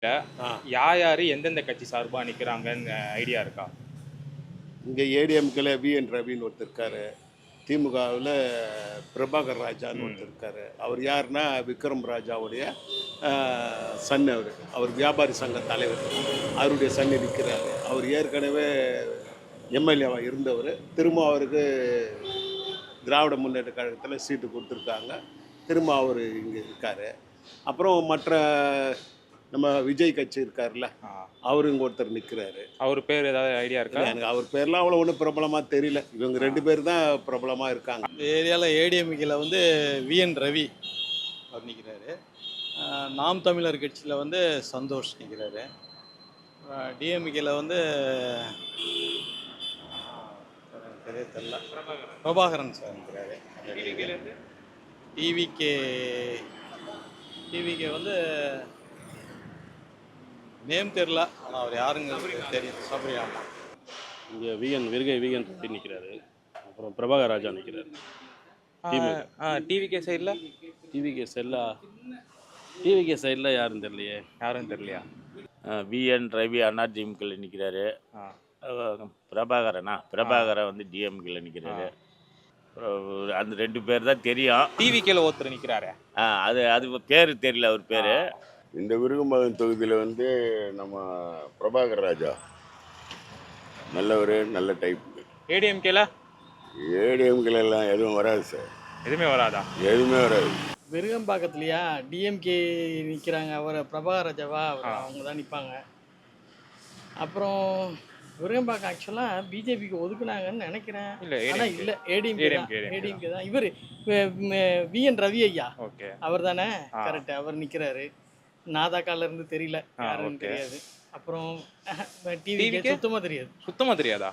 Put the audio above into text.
ஆ யாரு எந்தெந்த கட்சி சார்பா நிக்கிறாங்கன்னு ஐடியா இருக்கா? இங்கே ஏடிஎம்கேல விஎன் ரவின்னு ஒருத்தர் இருக்காரு. திமுகவில் பிரபாகர் ராஜான்னு ம். ஒருத்தர் இருக்காரு. அவர் யாருன்னா விக்ரம் ராஜாவுடைய சன். அவர் வியாபாரி சங்க தலைவர். அவருடைய சன் நிற்கிறாரு. அவர் ஏற்கனவே எம்எல்ஏவாக இருந்தவர். திரும்ப அவருக்கு திராவிட முன்னேற்ற கழகத்தில் சீட்டு கொடுத்துருக்காங்க. திரும்ப அவர் இங்கே இருக்கார். அப்புறம் மற்ற நம்ம விஜய் கட்சி இருக்கார்ல, ஆ. அவரு இங்கே ஒருத்தர் நிற்கிறாரு. அவர் பேர் ஏதாவது ஐடியா இருக்கா? எனக்கு அவர் பேர்லாம் அவ்வளோ ஒன்றும் பிரபலமாக தெரியல. இவங்க 2 பேர் தான் பிரபலமாக இருக்காங்க. இந்த ஏரியாவில் ஏடிஎம்கேல வந்து விஎன் ரவி அவர் நிற்கிறாரு. நாம் தமிழர் கட்சியில் வந்து சந்தோஷ் நிற்கிறாரு. டிஎம்கேல வந்து பெரிய தெரியல, பிரபாகரன் சார் நிற்கிறாரு. டிவிகே டிவிகே வந்து நேம் தெரில, ஆனால் அவர் யாருங்கிறது தெரியும். சபரியாமா இங்கே விகன் ரெட்டி நிற்கிறாரு. அப்புறம் பிரபாகர் ராஜா நிற்கிறாரு. டிவிகே சைடில் டிவிகே சைடில் யாரும் தெரியலையே. யாரும் தெரியலையா? விஎன் ரவி அண்ணா டிஎம்கேல நிற்கிறாரு. ஆ. பிரபாகரன் வந்து டிஎம்கேல நிற்கிறாரு. அந்த 2 பேர் தான் தெரியும். டிவிகேல ஒருத்தர் நிக்கிறாரு. அது பேர் தெரியல அவர் பேர். இந்த விருகம்பாக்கம் தொகுதியில் வந்து நம்ம பிரபாகர் ராஜா நல்லவர், நல்ல டைப். ஏடிஎம்கேல ஏடிஎம்களெல்லாம் எதுவும் வராது சார், எதுவுமே வராதா? எதுவுமே வராது. விருகம்பாக்கத்துலையா டிஎம்கே நிற்கிறாங்க. அவர் பிரபாகர் ராஜாவா அவங்க தான் நிற்பாங்க. அப்புறம் விருகம்பாக்கம் ஆக்சுவலாக பிஜேபிக்கு ஒதுக்குனாங்கன்னு நினைக்கிறேன். ஆனால் இல்லை, ஏடிஎம்கே தான். இவர் விஎன் ரவி ஐயா, ஓகே, அவர் தானே? கரெக்ட், அவர் நிற்கிறாரு. நாதாக்கால இருந்து தெரியல, யாருன்னு தெரியாது. அப்புறம் டிவிக்கு சுத்தமாக தெரியாது. சுத்தமா தெரியாதா?